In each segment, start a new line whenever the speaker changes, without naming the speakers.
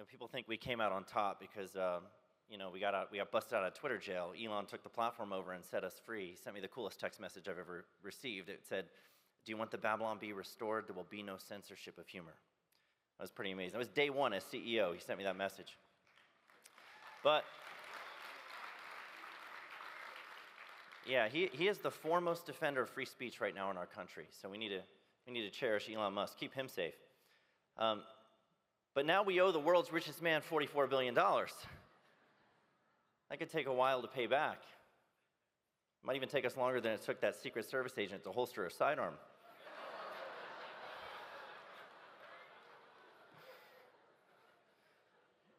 People think we came out on top because, we got busted out of Twitter jail. Elon took the platform over and set us free. He sent me the coolest text message I've ever received. It said, "Do you want the Babylon Bee restored? There will be no censorship of humor." That was pretty amazing. That was day one as CEO. He sent me that message. But yeah, he is the foremost defender of free speech right now in our country. So we need to cherish Elon Musk, keep him safe. But now we owe the world's richest man $44 billion. That could take a while to pay back. It might even take us longer than it took that Secret Service agent to holster a sidearm.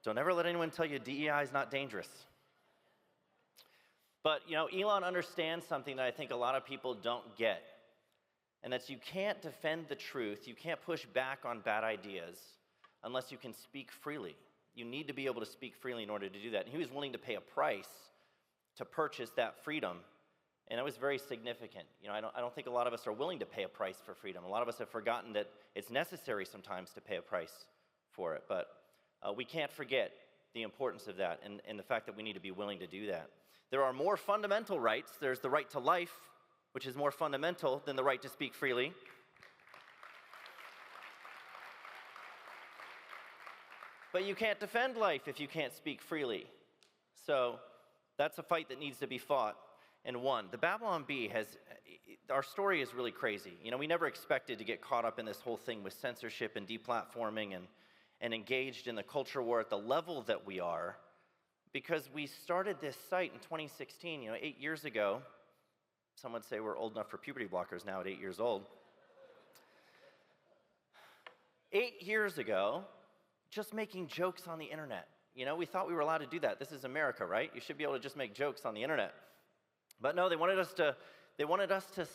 Don't ever let anyone tell you DEI is not dangerous. But, Elon understands something that I think a lot of people don't get, and that's you can't defend the truth, you can't push back on bad ideas unless you can speak freely. You need to be able to speak freely in order to do that. And he was willing to pay a price to purchase that freedom, and it was very significant. I don't think a lot of us are willing to pay a price for freedom. A lot of us have forgotten that it's necessary sometimes to pay a price for it, but we can't forget the importance of that and the fact that we need to be willing to do that. There are more fundamental rights. There's the right to life, which is more fundamental than the right to speak freely. But you can't defend life if you can't speak freely. So that's a fight that needs to be fought and won. The Babylon Bee our story is really crazy. We never expected to get caught up in this whole thing with censorship and deplatforming and engaged in the culture war at the level that we are, because we started this site in 2016, 8 years ago. Some would say we're old enough for puberty blockers now at 8 years old. 8 years ago, just making jokes on the internet. We thought we were allowed to do that. This is America, right? You should be able to just make jokes on the internet. But no, they wanted us to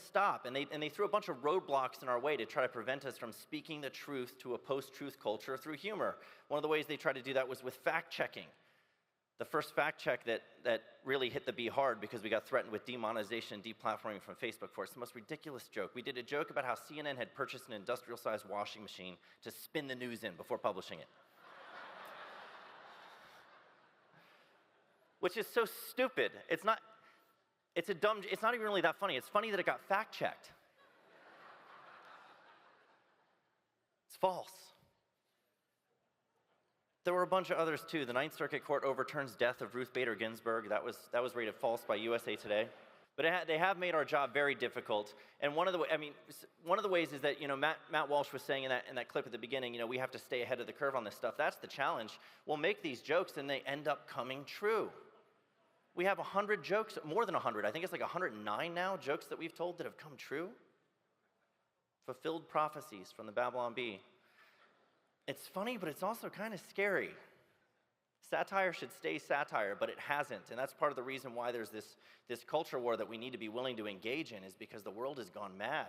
stop, and they threw a bunch of roadblocks in our way to try to prevent us from speaking the truth to a post-truth culture through humor. One of the ways they tried to do that was with fact-checking. The first fact-check that really hit the Bee hard because we got threatened with demonetization and deplatforming from Facebook for it. It's the most ridiculous joke. We did a joke about how CNN had purchased an industrial-sized washing machine to spin the news in before publishing it. Which is so stupid. It's not even really that funny. It's funny that it got fact-checked. It's false. There were a bunch of others too. The Ninth Circuit Court overturns death of Ruth Bader Ginsburg. That was rated false by USA Today. But they have made our job very difficult. And one of the ways is that Matt Walsh was saying in that clip at the beginning, we have to stay ahead of the curve on this stuff. That's the challenge. We'll make these jokes and they end up coming true. We have 100 jokes, more than 100. I think it's like 109 now, jokes that we've told that have come true. Fulfilled prophecies from the Babylon Bee. It's funny, but it's also kind of scary. Satire should stay satire, but it hasn't. And that's part of the reason why there's this culture war that we need to be willing to engage in, is because the world has gone mad.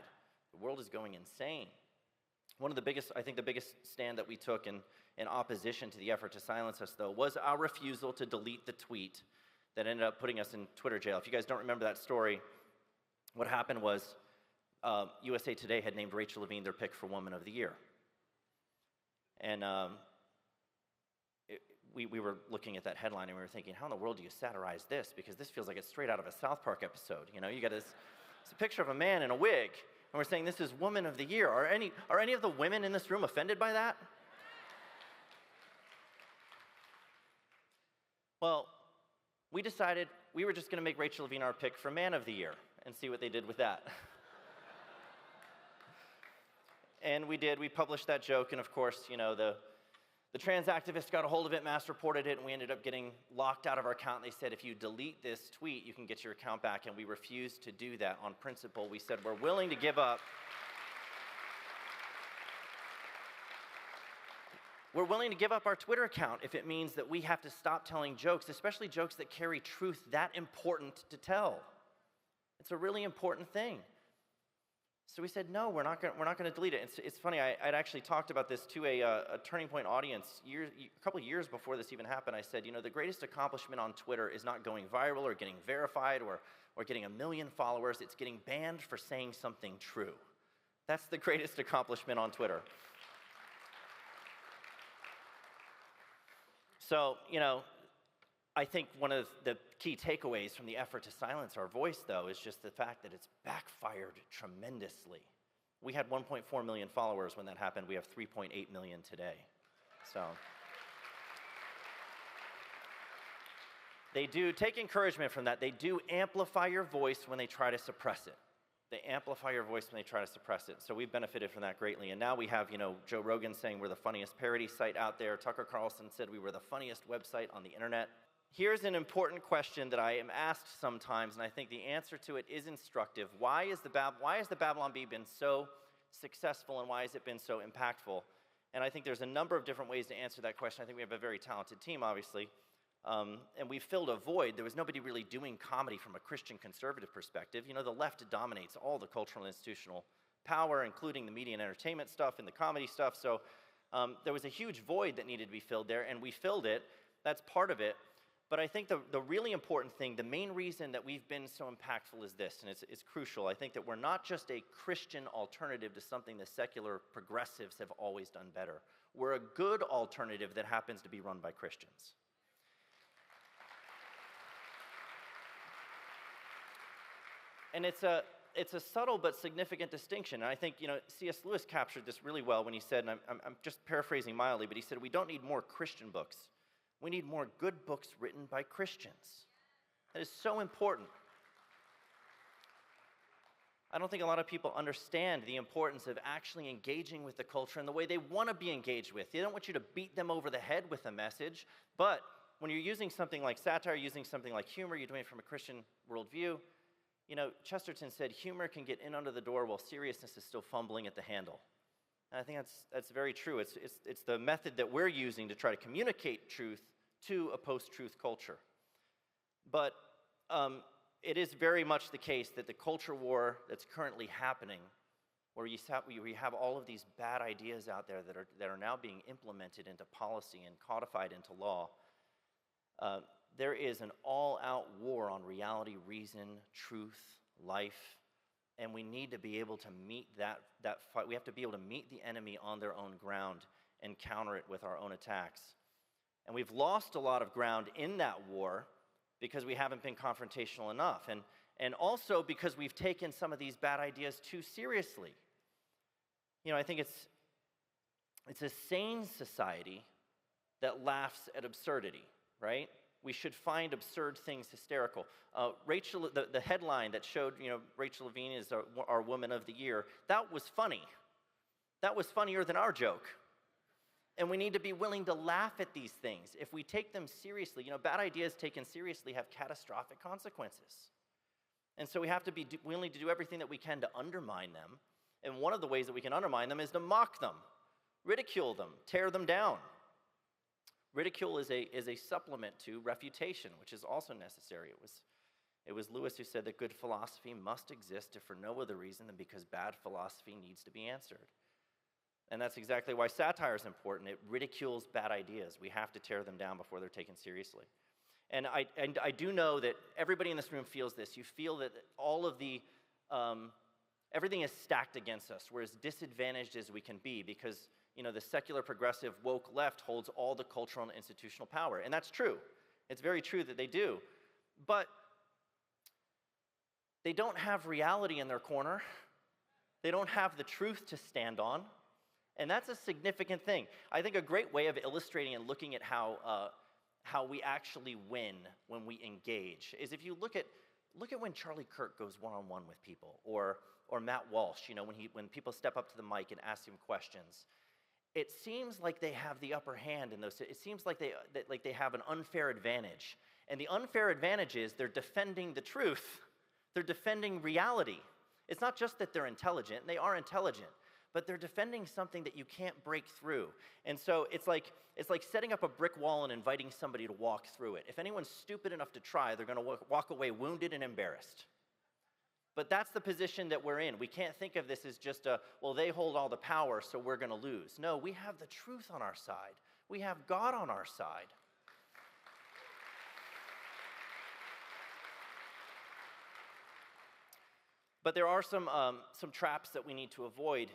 The world is going insane. The biggest stand that we took in opposition to the effort to silence us, though, was our refusal to delete the tweet that ended up putting us in Twitter jail. If you guys don't remember that story, what happened was USA Today had named Rachel Levine their pick for Woman of the Year. And we were looking at that headline and we were thinking, how in the world do you satirize this? Because this feels like it's straight out of a South Park episode. You got it's a picture of a man in a wig, and we're saying this is Woman of the Year. Are any of the women in this room offended by that? Well, we decided we were just going to make Rachel Levine our pick for Man of the Year and see what they did with that. And we did. We published that joke, and of course, the trans activists got a hold of it, mass reported it, and we ended up getting locked out of our account. They said, if you delete this tweet, you can get your account back, and we refused to do that on principle. We said we're willing to give up. We're willing to give up our Twitter account if it means that we have to stop telling jokes, especially jokes that carry truth that important to tell. It's a really important thing. So we said, no, we're not going to delete it. It's funny, I'd actually talked about this to a Turning Point audience a couple of years before this even happened. I said, the greatest accomplishment on Twitter is not going viral or getting verified or getting 1 million followers. It's getting banned for saying something true. That's the greatest accomplishment on Twitter. So, I think one of the key takeaways from the effort to silence our voice, though, is just the fact that it's backfired tremendously. We had 1.4 million followers when that happened. We have 3.8 million today. So they do take encouragement from that. They do amplify your voice when they try to suppress it. They amplify your voice when they try to suppress it. So we've benefited from that greatly. And now we have, Joe Rogan saying we're the funniest parody site out there. Tucker Carlson said we were the funniest website on the internet. Here's an important question that I am asked sometimes, and I think the answer to it is instructive. Why has the Babylon Bee been so successful, and why has it been so impactful? And I think there's a number of different ways to answer that question. I think we have a very talented team, obviously. And we filled a void. There was nobody really doing comedy from a Christian conservative perspective. The left dominates all the cultural and institutional power, including the media and entertainment stuff and the comedy stuff. So there was a huge void that needed to be filled there, and we filled it. That's part of it. But I think the really important thing, the main reason that we've been so impactful is this, and it's crucial. I think that we're not just a Christian alternative to something the secular progressives have always done better. We're a good alternative that happens to be run by Christians. And it's a subtle but significant distinction. And I think, C.S. Lewis captured this really well when he said, and I'm just paraphrasing mildly, but he said, we don't need more Christian books. We need more good books written by Christians. That is so important. I don't think a lot of people understand the importance of actually engaging with the culture in the way they want to be engaged with. They don't want you to beat them over the head with a message, but when you're using something like satire, using something like humor, you're doing it from a Christian worldview. Chesterton said, humor can get in under the door while seriousness is still fumbling at the handle. And I think that's very true. It's the method that we're using to try to communicate truth to a post-truth culture. But it is very much the case that the culture war that's currently happening, where you have all of these bad ideas out there that are now being implemented into policy and codified into law, there is an all-out war on reality, reason, truth, life, and we need to be able to meet that fight. We have to be able to meet the enemy on their own ground and counter it with our own attacks. And we've lost a lot of ground in that war because we haven't been confrontational enough, and also because we've taken some of these bad ideas too seriously. I think it's a sane society that laughs at absurdity, right? We should find absurd things hysterical. The headline that showed, Rachel Levine is our Woman of the Year, that was funny. That was funnier than our joke. And we need to be willing to laugh at these things. If we take them seriously, bad ideas taken seriously have catastrophic consequences. And so we have to be willing to do everything that we can to undermine them. And one of the ways that we can undermine them is to mock them, ridicule them, tear them down. Ridicule is a supplement to refutation, which is also necessary. It was Lewis who said that good philosophy must exist if for no other reason than because bad philosophy needs to be answered. And that's exactly why satire is important. It ridicules bad ideas. We have to tear them down before they're taken seriously. And I do know that everybody in this room feels this. You feel that all of the everything is stacked against us. We're as disadvantaged as we can be because the secular, progressive, woke left holds all the cultural and institutional power. And that's true. It's very true that they do. But they don't have reality in their corner. They don't have the truth to stand on. And that's a significant thing. I think a great way of illustrating and looking at how we actually win when we engage is if you look at when Charlie Kirk goes one-on-one with people, or Matt Walsh, when people step up to the mic and ask him questions. It seems like they have the upper hand in those. It seems like they have an unfair advantage. And the unfair advantage is they're defending the truth. They're defending reality. It's not just that they're intelligent, and they are intelligent, but they're defending something that you can't break through. And so it's like setting up a brick wall and inviting somebody to walk through it. If anyone's stupid enough to try, they're going to walk away wounded and embarrassed. But that's the position that we're in. We can't think of this as just they hold all the power, so we're going to lose. No, we have the truth on our side. We have God on our side. But there are some traps that we need to avoid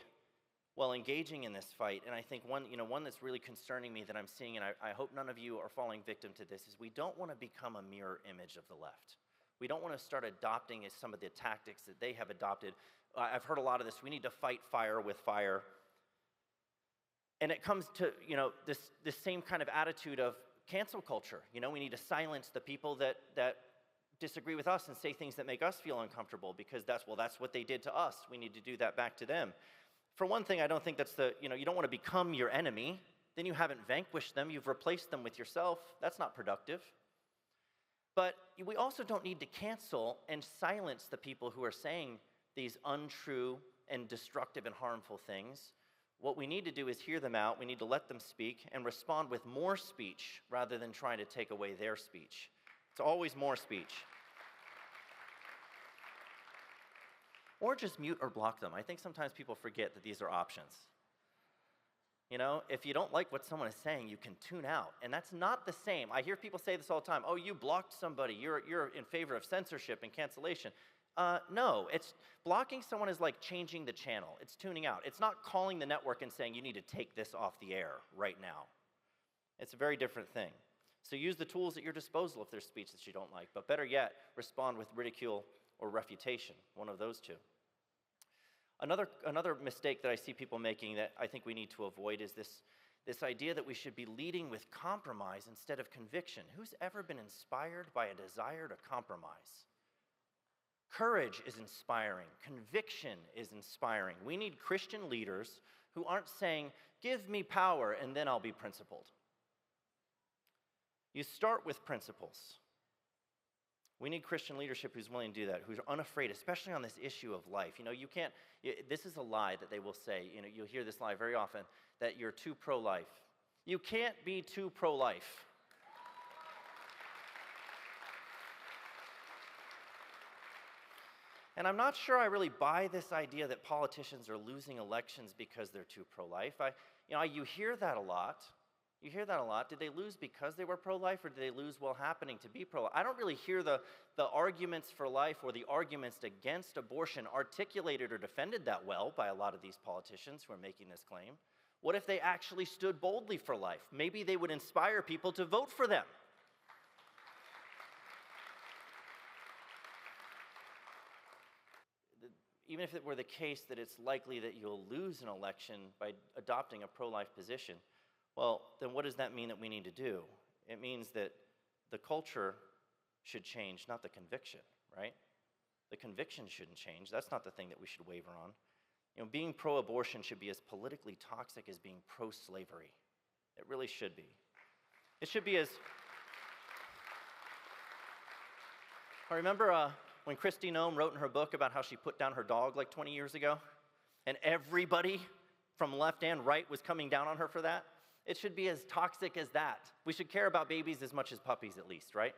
while engaging in this fight. And I think one that's really concerning me that I'm seeing, and I hope none of you are falling victim to this, is we don't want to become a mirror image of the left. We don't want to start adopting some of the tactics that they have adopted. I've heard a lot of this. We need to fight fire with fire. And it comes to, this same kind of attitude of cancel culture. We need to silence the people that disagree with us and say things that make us feel uncomfortable because that's what they did to us. We need to do that back to them. For one thing, I don't think that's you don't want to become your enemy. Then you haven't vanquished them. You've replaced them with yourself. That's not productive. But we also don't need to cancel and silence the people who are saying these untrue and destructive and harmful things. What we need to do is hear them out. We need to let them speak and respond with more speech rather than trying to take away their speech. It's always more speech. Or just mute or block them. I think sometimes people forget that these are options. If you don't like what someone is saying, you can tune out. And that's not the same. I hear people say this all the time. Oh, you blocked somebody. You're in favor of censorship and cancellation. No, blocking someone is like changing the channel. It's tuning out. It's not calling the network and saying you need to take this off the air right now. It's a very different thing. So use the tools at your disposal if there's speech that you don't like. But better yet, respond with ridicule or refutation, one of those two. Another mistake that I see people making that I think we need to avoid is this idea that we should be leading with compromise instead of conviction. Who's ever been inspired by a desire to compromise? Courage is inspiring. Conviction is inspiring. We need Christian leaders who aren't saying, give me power and then I'll be principled. You start with principles. We need Christian leadership who's willing to do that, who's unafraid, especially on this issue of life. You can't, this is a lie that they will say, you'll hear this lie very often, that you're too pro-life. You can't be too pro-life. And I'm not sure I really buy this idea that politicians are losing elections because they're too pro-life. You hear that a lot. You hear that a lot. Did they lose because they were pro-life, or did they lose while happening to be pro-life? I don't really hear the arguments for life or the arguments against abortion articulated or defended that well by a lot of these politicians who are making this claim. What if they actually stood boldly for life? Maybe they would inspire people to vote for them. Even if it were the case that it's likely that you'll lose an election by adopting a pro-life position, well, then what does that mean that we need to do? It means that the culture should change, not the conviction, right? The conviction shouldn't change. That's not the thing that we should waver on. Being pro-abortion should be as politically toxic as being pro-slavery. It really should be. It should be as... I remember when Kristi Noem wrote in her book about how she put down her dog like 20 years ago, and everybody from left and right was coming down on her for that. It should be as toxic as that. We should care about babies as much as puppies at least, right?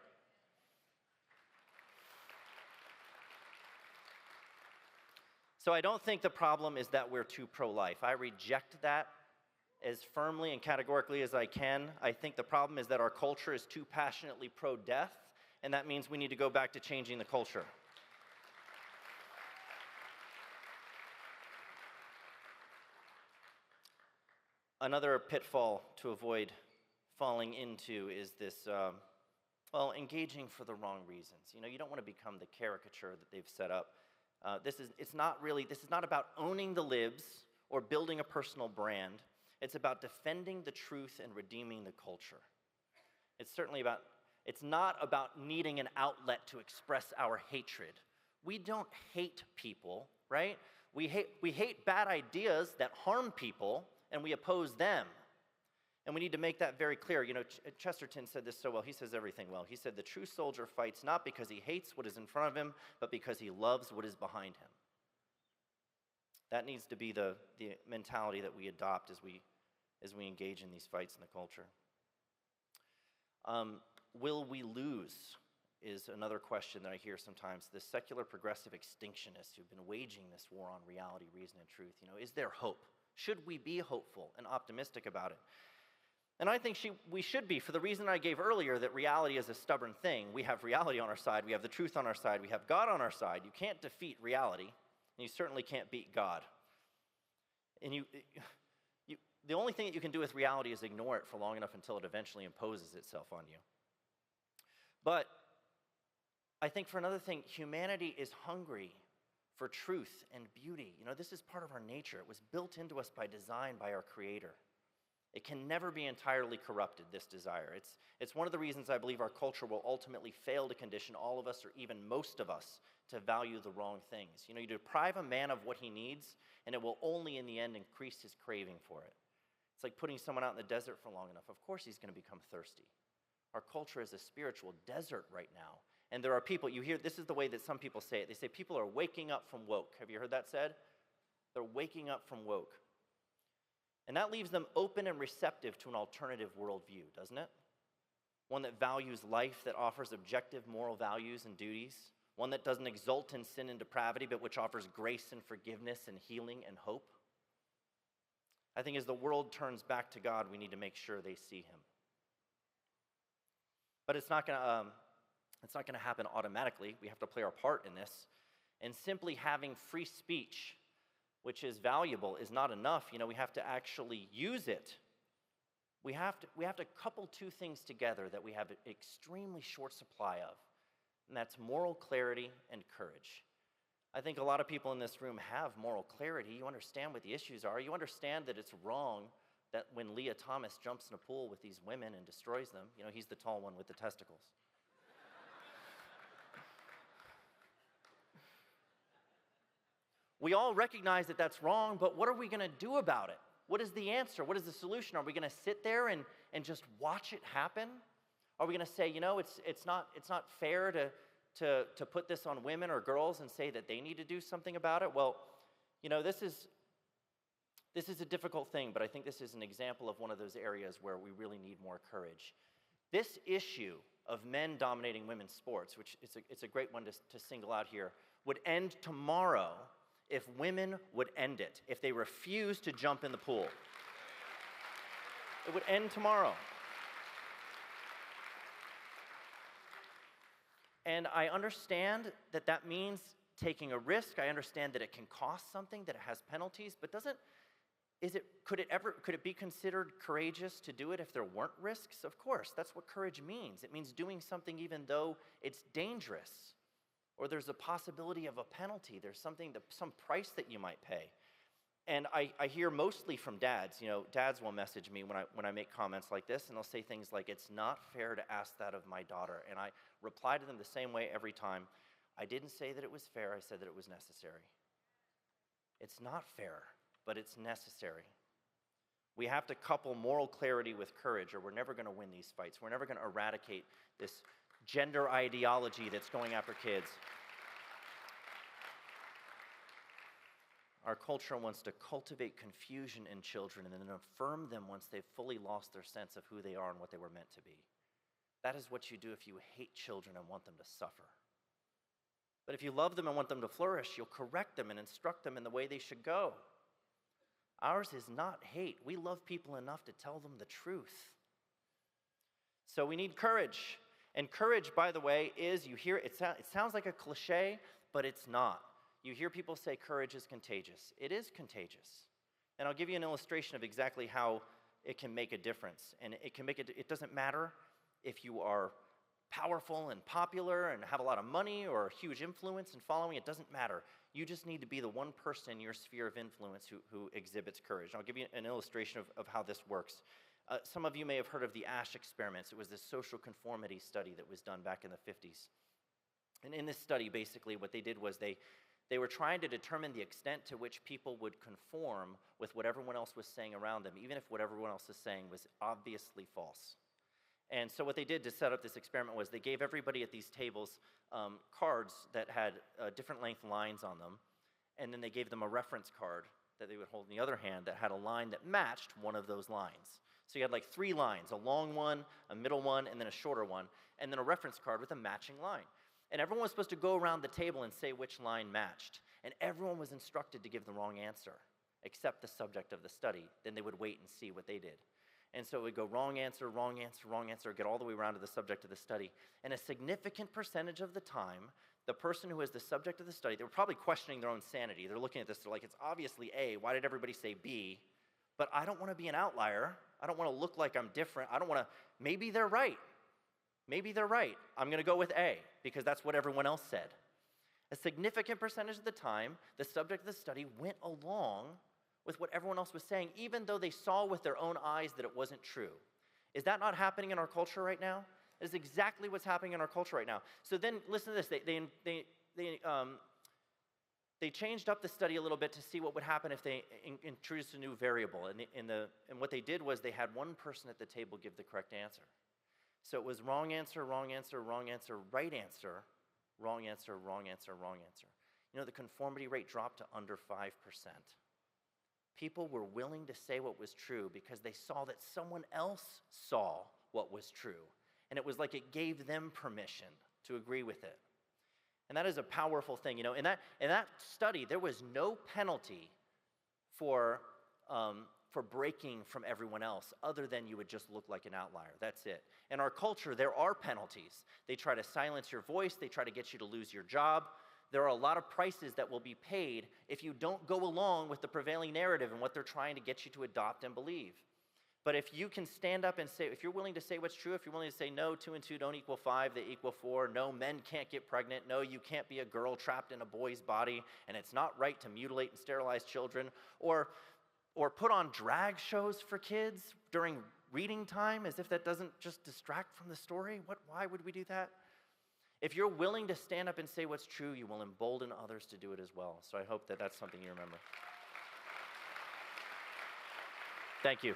So I don't think the problem is that we're too pro-life. I reject that as firmly and categorically as I can. I think the problem is that our culture is too passionately pro-death, and that means we need to go back to changing the culture. Another pitfall to avoid falling into is this, engaging for the wrong reasons. You don't want to become the caricature that they've set up. This is not about owning the libs or building a personal brand. It's about defending the truth and redeeming the culture. It's not about needing an outlet to express our hatred. We don't hate people, right? We hate bad ideas that harm people, and we oppose them. And we need to make that very clear. Chesterton said this so well. He says everything well. He said, the true soldier fights not because he hates what is in front of him, but because he loves what is behind him. That needs to be the mentality that we adopt as we engage in these fights in the culture. Will we lose is another question that I hear sometimes. The secular progressive extinctionists who've been waging this war on reality, reason, and truth. Is there hope? Should we be hopeful and optimistic about it? And I think we should be, for the reason I gave earlier, that reality is a stubborn thing. We have reality on our side. We have the truth on our side. We have God on our side. You can't defeat reality, and you certainly can't beat God. And the only thing that you can do with reality is ignore it for long enough until it eventually imposes itself on you. But I think for another thing, humanity is hungry for truth and beauty. This is part of our nature. It was built into us by design by our Creator. It can never be entirely corrupted, this desire. It's one of the reasons I believe our culture will ultimately fail to condition all of us, or even most of us, to value the wrong things. You deprive a man of what he needs, and it will only in the end increase his craving for it. It's like putting someone out in the desert for long enough. Of course he's going to become thirsty. Our culture is a spiritual desert right now. And there are people, you hear, this is the way that some people say it. They say people are waking up from woke. Have you heard that said? They're waking up from woke. And that leaves them open and receptive to an alternative worldview, doesn't it? One that values life, that offers objective moral values and duties. One that doesn't exult in sin and depravity, but which offers grace and forgiveness and healing and hope. I think as the world turns back to God, we need to make sure they see Him. But it's not going to happen automatically. We have to play our part in this. And simply having free speech, which is valuable, is not enough. We have to actually use it. We have to couple two things together that we have an extremely short supply of, and that's moral clarity and courage. I think a lot of people in this room have moral clarity. You understand what the issues are. You understand that it's wrong that when Leah Thomas jumps in a pool with these women and destroys them, he's the tall one with the testicles. We all recognize that that's wrong, but what are we going to do about it? What is the answer? What is the solution? Are we going to sit there and just watch it happen? Are we going to say, it's not fair to put this on women or girls and say that they need to do something about it? Well, this is a difficult thing, but I think this is an example of one of those areas where we really need more courage. This issue of men dominating women's sports, which it's a great one to single out here, would end tomorrow if women would end it, if they refuse to jump in the pool. It would end tomorrow. And I understand that means taking a risk. I understand that it can cost something, that it has penalties, but could it be considered courageous to do it if there weren't risks? Of course, that's what courage means. It means doing something even though it's dangerous, or there's a possibility of a penalty. There's some price that you might pay. And I hear mostly from dads. Dads will message me when I make comments like this, and they'll say things like, "It's not fair to ask that of my daughter." And I reply to them the same way every time. I didn't say that it was fair. I said that it was necessary. It's not fair, but it's necessary. We have to couple moral clarity with courage, or we're never going to win these fights. We're never going to eradicate this gender ideology that's going after kids. Our culture wants to cultivate confusion in children and then affirm them once they've fully lost their sense of who they are and what they were meant to be. That is what you do if you hate children and want them to suffer. But if you love them and want them to flourish, you'll correct them and instruct them in the way they should go. Ours is not hate. We love people enough to tell them the truth. So we need courage. And courage, by the way, is, you hear, it sounds like a cliche, but it's not. You hear people say courage is contagious. It is contagious. And I'll give you an illustration of exactly how it can make a difference. And it doesn't matter if you are powerful and popular and have a lot of money or huge influence and following. It doesn't matter. You just need to be the one person in your sphere of influence who exhibits courage. And I'll give you an illustration of how this works. Some of you may have heard of the Asch experiments. It was this social conformity study that was done back in the 50s. And in this study, basically, what they did was they were trying to determine the extent to which people would conform with what everyone else was saying around them, even if what everyone else was saying was obviously false. And so what they did to set up this experiment was they gave everybody at these tables cards that had different length lines on them, and then they gave them a reference card that they would hold in the other hand that had a line that matched one of those lines. So you had like 3 lines, a long one, a middle one, and then a shorter one, and then a reference card with a matching line. And everyone was supposed to go around the table and say which line matched. And everyone was instructed to give the wrong answer, except the subject of the study. Then they would wait and see what they did. And so it would go wrong answer, wrong answer, wrong answer, get all the way around to the subject of the study. And a significant percentage of the time, the person who is the subject of the study, they were probably questioning their own sanity. They're looking at this, they're like, it's obviously A. Why did everybody say B? But I don't want to be an outlier. I don't want to look like I'm different. I don't want to, maybe they're right. Maybe they're right. I'm going to go with A because that's what everyone else said. A significant percentage of the time, the subject of the study went along with what everyone else was saying, even though they saw with their own eyes that it wasn't true. Is that not happening in our culture right now? That is exactly what's happening in our culture right now. So then, listen to this. They changed up the study a little bit to see what would happen if they introduced a new variable. And what they did was they had one person at the table give the correct answer. So it was wrong answer, wrong answer, wrong answer, right answer, wrong answer, wrong answer, wrong answer. You know, the conformity rate dropped to under 5%. People were willing to say what was true because they saw that someone else saw what was true. And it was like it gave them permission to agree with it. And that is a powerful thing. You know, in that study, there was no penalty for breaking from everyone else other than you would just look like an outlier. That's it. In our culture, there are penalties. They try to silence your voice. They try to get you to lose your job. There are a lot of prices that will be paid if you don't go along with the prevailing narrative and what they're trying to get you to adopt and believe. But if you can stand up and say, if you're willing to say what's true, if you're willing to say, no, 2 and 2 don't equal 5, they equal 4, no, men can't get pregnant, no, you can't be a girl trapped in a boy's body, and it's not right to mutilate and sterilize children, or put on drag shows for kids during reading time as if that doesn't just distract from the story. Why would we do that? If you're willing to stand up and say what's true, you will embolden others to do it as well. So I hope that that's something you remember. Thank you.